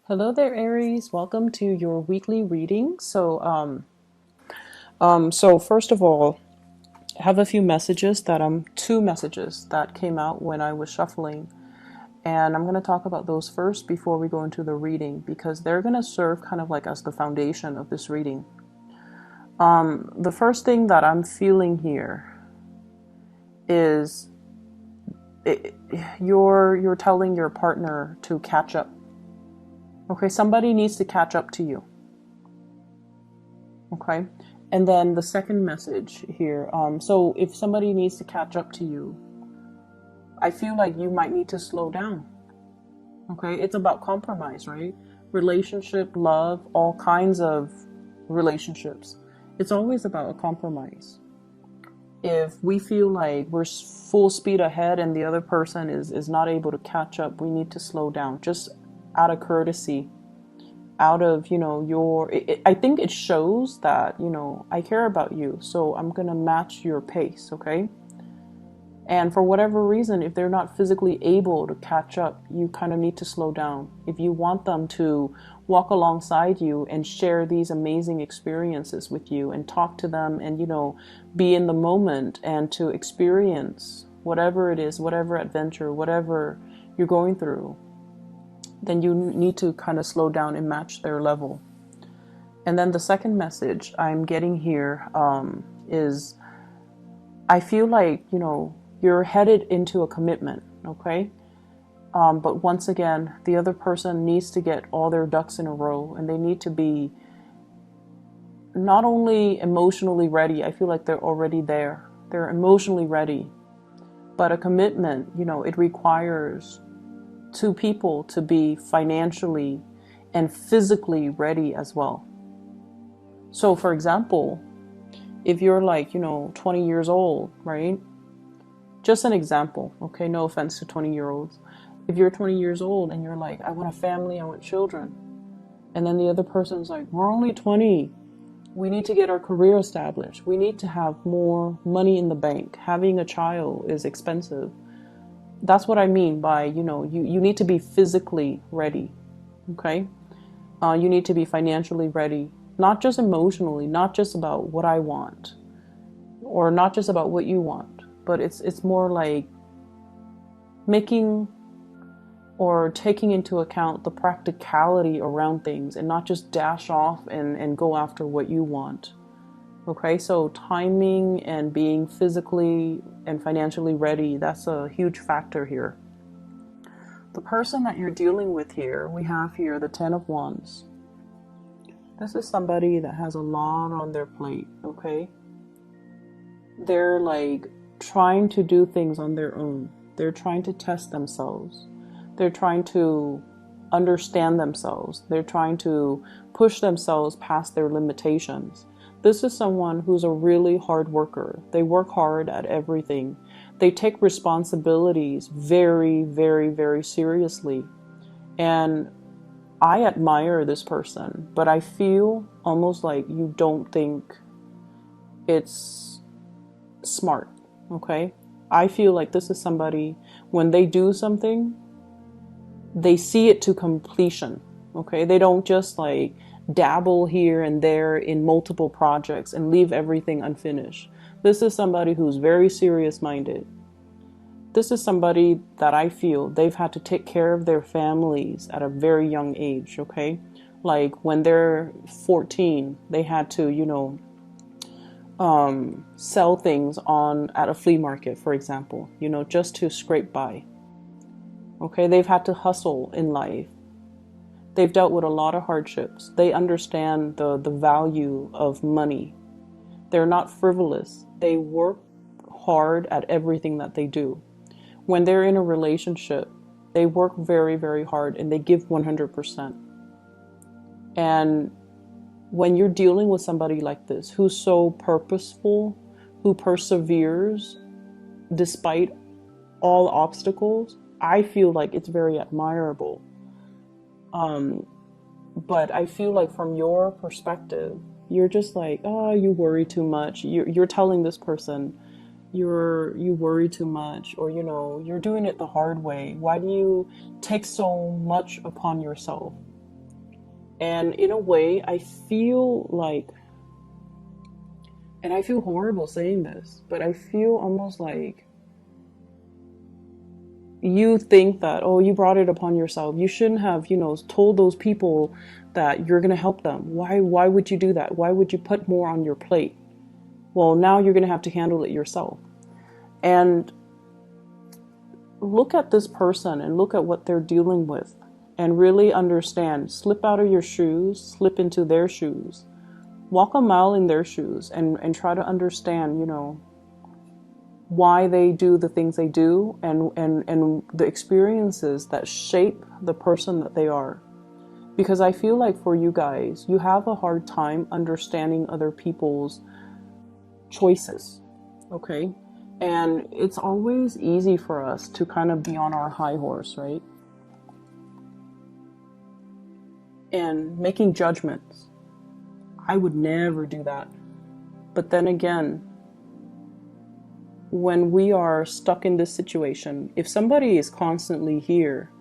Hello there, Aries. Welcome to your weekly reading. So first of all, I have a few messages two messages that came out when I was shuffling, and I'm going to talk about those first before we go into the reading because they're going to serve kind of like as the foundation of this reading. The first thing that I'm feeling here is you're telling your partner to catch up. Okay, somebody needs to catch up to you. Okay. And then the second message here. So if somebody needs to catch up to you, I feel like you might need to slow down. Okay. It's about compromise, right? Relationship, love, all kinds of relationships. It's always about a compromise. If we feel like we're full speed ahead and the other person is not able to catch up, we need to slow down just out of courtesy, out of I think it shows that I care about you, so I'm gonna match your pace. Okay. And for whatever reason, if they're not physically able to catch up, you kind of need to slow down if you want them to walk alongside you and share these amazing experiences with you and talk to them and be in the moment and to experience whatever it is, whatever adventure, whatever you're going through. Then you need to kind of slow down and match their level. And then the second message I'm getting here is I feel like, you're headed into a commitment, okay? But once again, the other person needs to get all their ducks in a row and they need to be not only emotionally ready, I feel like they're already there. They're emotionally ready. But a commitment, it requires two people to be financially and physically ready as well. So for example, if you're like 20 years old, right? Just an example, okay? No offense to 20-year-olds. If you're 20 years old and you're like, I want a family, I want children, and then the other person's like, we're only 20, we need to get our career established, we need to have more money in the bank, having a child is expensive. That's what I mean by, you need to be physically ready, okay? You need to be financially ready, not just emotionally, not just about what I want, or not just about what you want, but it's more like making or taking into account the practicality around things and not just dash off and go after what you want. Okay, so timing and being physically and financially ready, that's a huge factor here. The person that you're dealing with here, we have here the Ten of Wands. This is somebody that has a lot on their plate, okay? They're like trying to do things on their own. They're trying to test themselves. They're trying to understand themselves. They're trying to push themselves past their limitations. This is someone who's a really hard worker. They work hard at everything. They take responsibilities very, very, very seriously. And I admire this person, but I feel almost like you don't think it's smart, okay? I feel like this is somebody, when they do something, they see it to completion, okay? They don't just like dabble here and there in multiple projects and leave everything unfinished. This is somebody who's very serious minded. This is somebody that I feel they've had to take care of their families at a very young age, okay? Like when they're 14, they had to, sell things at a flea market, for example, just to scrape by. Okay, they've had to hustle in life. They've dealt with a lot of hardships. They understand the value of money. They're not frivolous. They work hard at everything that they do. When they're in a relationship, they work very, very hard and they give 100%. And when you're dealing with somebody like this, who's so purposeful, who perseveres despite all obstacles, I feel like it's very admirable. But I feel like from your perspective, you're just like, oh, you worry too much. You're telling this person, you worry too much, or you're doing it the hard way. Why do you take so much upon yourself? And in a way, I feel like, and I feel horrible saying this, but I feel almost like you think that, oh, you brought it upon yourself. You shouldn't have, told those people that you're going to help them. Why would you do that? Why would you put more on your plate? Well, now you're going to have to handle it yourself. And look at this person and look at what they're dealing with and really understand. Slip out of your shoes, slip into their shoes, walk a mile in their shoes, and try to understand, why they do the things they do, and the experiences that shape the person that they are. Because I feel like for you guys, you have a hard time understanding other people's choices, okay? And it's always easy for us to kind of be on our high horse, right? And making judgments. I would never do that. But then again, when we are stuck in this situation, if somebody is constantly here,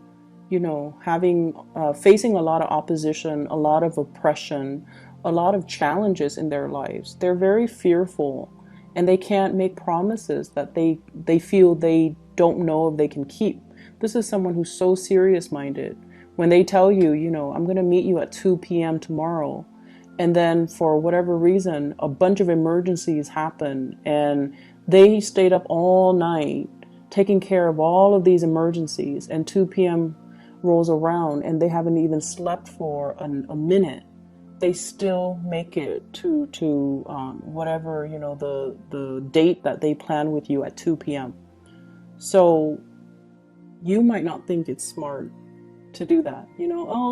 having facing a lot of opposition, a lot of oppression, a lot of challenges in their lives, they're very fearful, and they can't make promises that they feel they don't know if they can keep. This is someone who's so serious-minded. When they tell you, I'm going to meet you at 2 p.m. tomorrow, and then for whatever reason, a bunch of emergencies happen, and they stayed up all night taking care of all of these emergencies, and 2 p.m. rolls around and they haven't even slept for a minute. They still make it to whatever, the date that they plan with you at 2 p.m. So you might not think it's smart to do that,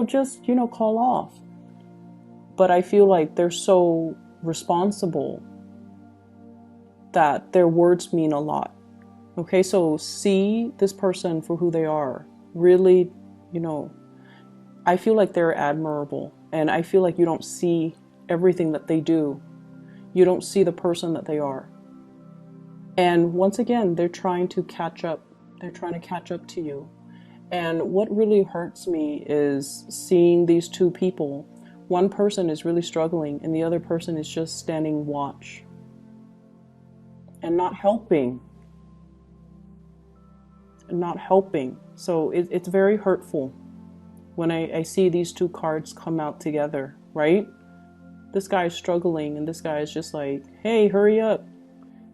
just, call off. But I feel like they're so responsible that their words mean a lot. Okay, so see this person for who they are. Really, I feel like they're admirable, and I feel like you don't see everything that they do. You don't see the person that they are. And once again, they're trying to catch up. They're trying to catch up to you. And what really hurts me is seeing these two people. One person is really struggling, and the other person is just standing watch and not helping. So it's very hurtful when I see these two cards come out together, right? This guy is struggling, and this guy is just like, hey, hurry up.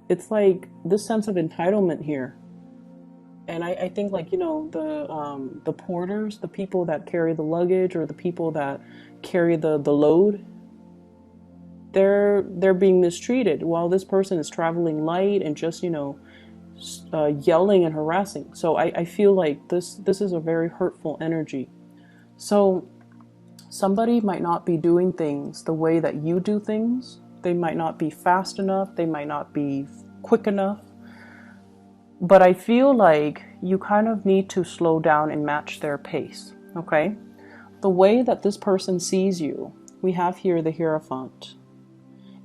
It's like this sense of entitlement here. And I think, like, the porters, the people that carry the luggage, or the people that carry the load, they're being mistreated while this person is traveling light and just, yelling and harassing. So I feel like this is a very hurtful energy. So somebody might not be doing things the way that you do things. They might not be fast enough. They might not be quick enough. But I feel like you kind of need to slow down and match their pace, okay? The way that this person sees you, we have here the Hierophant.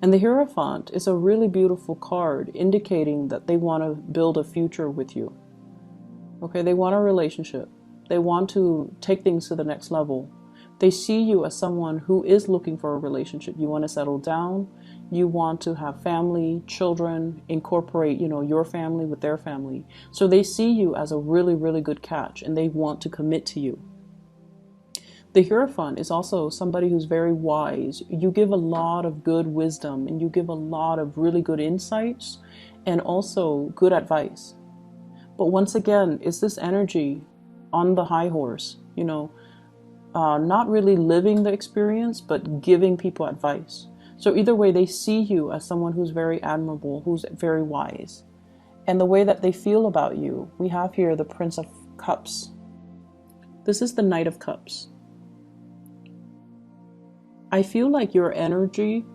And the Hierophant is a really beautiful card indicating that they want to build a future with you. Okay, they want a relationship. They want to take things to the next level. They see you as someone who is looking for a relationship. You want to settle down. You want to have family, children, incorporate, your family with their family. So they see you as a really, really good catch, and they want to commit to you. The Hierophant is also somebody who's very wise. You give a lot of good wisdom, and you give a lot of really good insights, and also good advice. But once again, it's this energy on the high horse, not really living the experience, but giving people advice. So either way, they see you as someone who's very admirable, who's very wise. And the way that they feel about you, we have here the Prince of Cups. This is the Knight of Cups. I feel like your energy,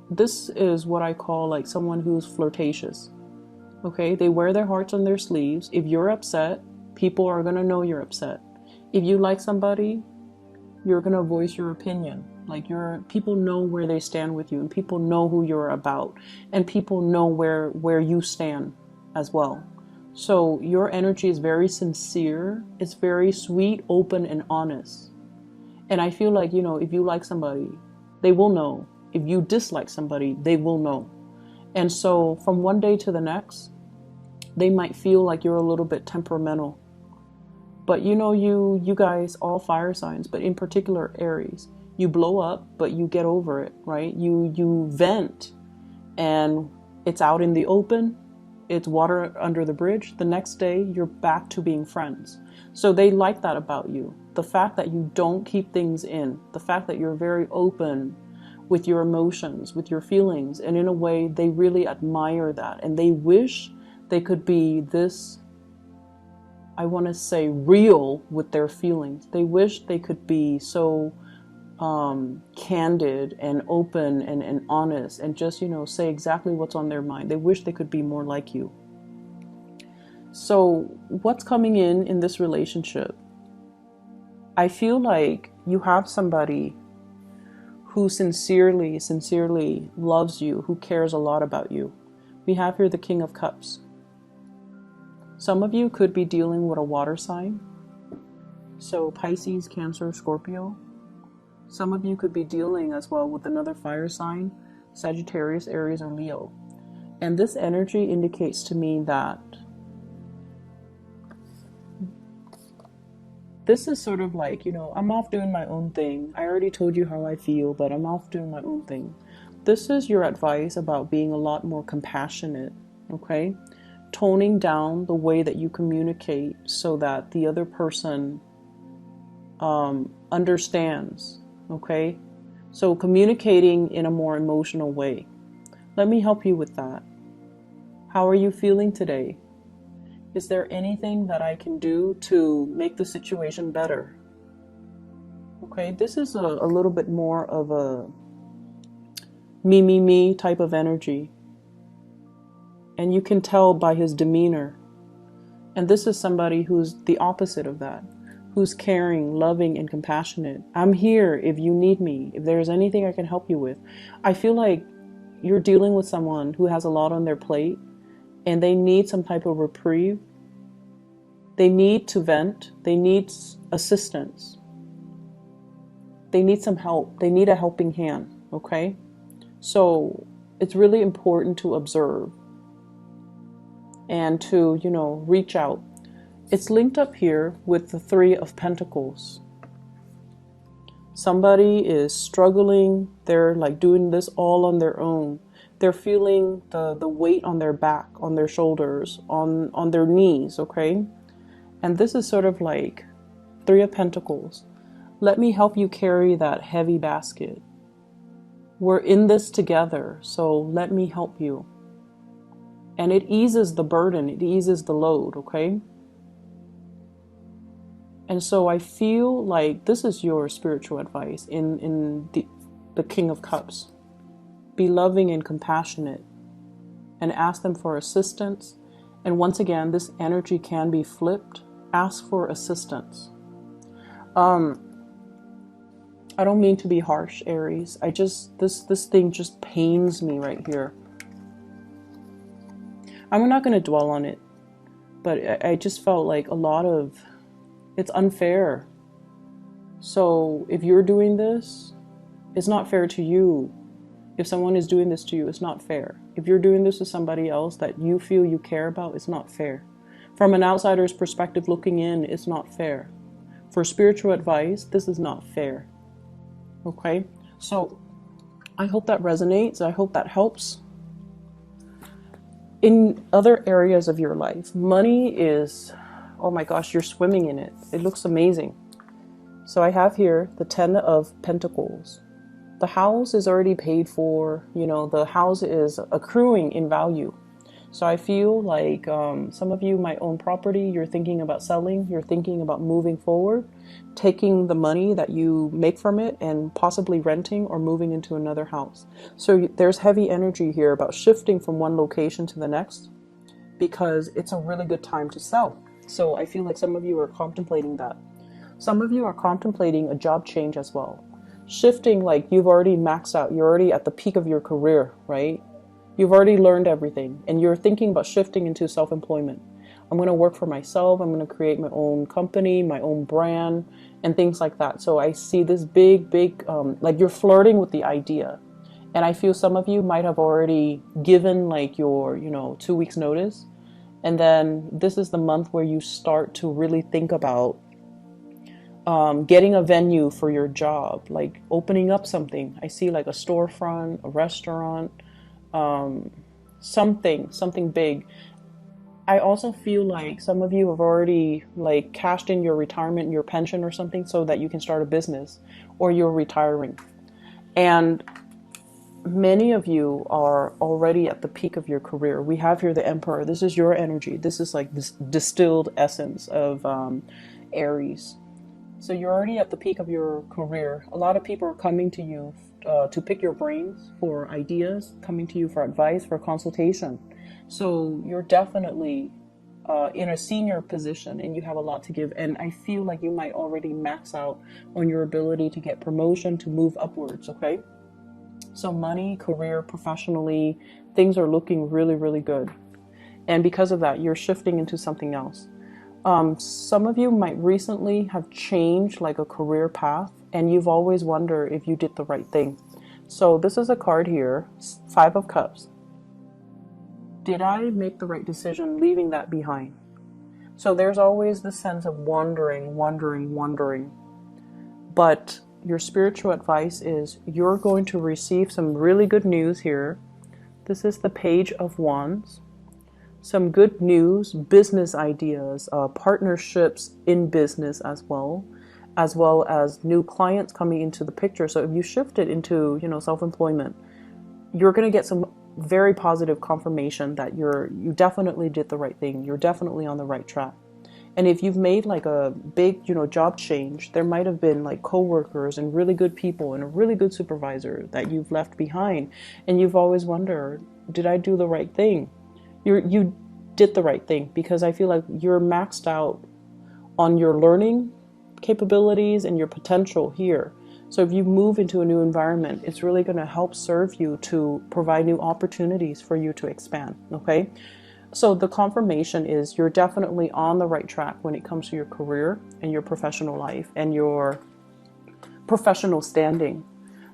this is what I call like someone who's flirtatious. Okay, they wear their hearts on their sleeves. If you're upset, people are going to know you're upset. If you like somebody, you're going to voice your opinion. Like people know where they stand with you, and people know who you're about, and people know where you stand as well. So your energy is very sincere. It's very sweet, open, and honest. And I feel like, if you like somebody, they will know. If you dislike somebody, they will know. And so from one day to the next, they might feel like you're a little bit temperamental. But you guys, all fire signs, but in particular Aries, you blow up, but you get over it, right? You vent, and it's out in the open. It's water under the bridge. The next day, you're back to being friends. So they like that about you. The fact that you don't keep things in, the fact that you're very open with your emotions, with your feelings, and in a way, they really admire that. And they wish they could be this, I want to say, real with their feelings. They wish they could be so candid and open and honest and just, say exactly what's on their mind. They wish they could be more like you. So what's coming in this relationship? I feel like you have somebody who sincerely loves you, who cares a lot about you. We have here the King of Cups. Some of you could be dealing with a water sign. So Pisces, Cancer, Scorpio. Some of you could be dealing as well with another fire sign, Sagittarius, Aries, or Leo. And this energy indicates to me that this is sort of like, I'm off doing my own thing. I already told you how I feel, but I'm off doing my own thing. This is your advice about being a lot more compassionate, okay? Toning down the way that you communicate so that the other person understands, okay? So communicating in a more emotional way. Let me help you with that. How are you feeling today? Is there anything that I can do to make the situation better? Okay, this is a little bit more of a me type of energy. And you can tell by his demeanor. And this is somebody who's the opposite of that, who's caring, loving, and compassionate. I'm here if you need me, if there's anything I can help you with. I feel like you're dealing with someone who has a lot on their plate and they need some type of reprieve. They need to vent. They need assistance. They need some help. They need a helping hand, okay? So it's really important to observe and to, reach out. It's linked up here with the Three of Pentacles. Somebody is struggling. They're like doing this all on their own. They're feeling the weight on their back, on their shoulders, on their knees, okay? And this is sort of like Three of Pentacles. Let me help you carry that heavy basket. We're in this together, so let me help you. And it eases the burden, it eases the load, okay? And so I feel like this is your spiritual advice in the King of Cups. Be loving and compassionate and ask them for assistance. And once again, this energy can be flipped. Ask for assistance. I don't mean to be harsh, Aries. This thing just pains me right here. I'm not going to dwell on it, but I just felt like it's unfair. So if you're doing this, it's not fair to you. If someone is doing this to you, it's not fair. If you're doing this to somebody else that you feel you care about, it's not fair. From an outsider's perspective looking in, it's not fair. For spiritual advice, this is not fair. Okay? So I hope that resonates. I hope that helps. In other areas of your life, money is, oh my gosh, you're swimming in it. It looks amazing. So I have here the Ten of Pentacles. The house is already paid for. The house is accruing in value. So I feel like some of you might own property. You're thinking about selling. You're thinking about moving forward, taking the money that you make from it and possibly renting or moving into another house. So there's heavy energy here about shifting from one location to the next because it's a really good time to sell. So I feel like some of you are contemplating that. Some of you are contemplating a job change as well. Shifting, like you've already maxed out. You're already at the peak of your career, right? You've already learned everything and you're thinking about shifting into self-employment. I'm going to work for myself. I'm going to create my own company, my own brand, and things like that. So I see this big, like you're flirting with the idea. And I feel some of you might have already given like your, 2 weeks notice. And then this is the month where you start to really think about getting a venue for your job, like opening up something. I see like a storefront, a restaurant, something big. I also feel like some of you have already like cashed in your retirement, your pension or something so that you can start a business, or you're retiring. And many of you are already at the peak of your career. We have here the Emperor. This is your energy. This is like this distilled essence of Aries. So you're already at the peak of your career. A lot of people are coming to you to pick your brains for ideas, coming to you for advice, for consultation. So you're definitely in a senior position and you have a lot to give. And I feel like you might already max out on your ability to get promotion, to move upwards, okay? So money, career, professionally, things are looking really, really good. And because of that, you're shifting into something else. Some of you might recently have changed like a career path, and you've always wondered if you did the right thing. So this is a card here, 5 of Cups. Did I make the right decision leaving that behind? So there's always this sense of wondering. But your spiritual advice is you're going to receive some really good news here. This is the Page of Wands. Some good news, business ideas, partnerships in business as well as new clients coming into the picture. So if you shift it into, self-employment, you're going to get some very positive confirmation that you definitely did the right thing. You're definitely on the right track. And if you've made like a big, job change, there might have been like coworkers and really good people and a really good supervisor that you've left behind. And you've always wondered, did I do the right thing? You did the right thing, because I feel like you're maxed out on your learning capabilities and your potential here. So if you move into a new environment, it's really going to help serve you to provide new opportunities for you to expand. Okay. So the confirmation is you're definitely on the right track when it comes to your career and your professional life and your professional standing.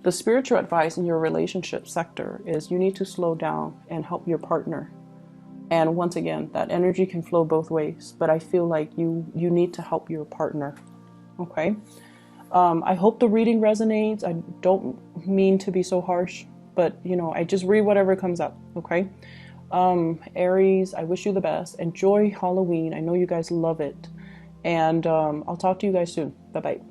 The spiritual advice in your relationship sector is you need to slow down and help your partner. And once again, that energy can flow both ways, but I feel like you need to help your partner. Okay. I hope the reading resonates. I don't mean to be so harsh, but I just read whatever comes up. Okay. Aries, I wish you the best. Enjoy Halloween. I know you guys love it. And I'll talk to you guys soon. Bye-bye.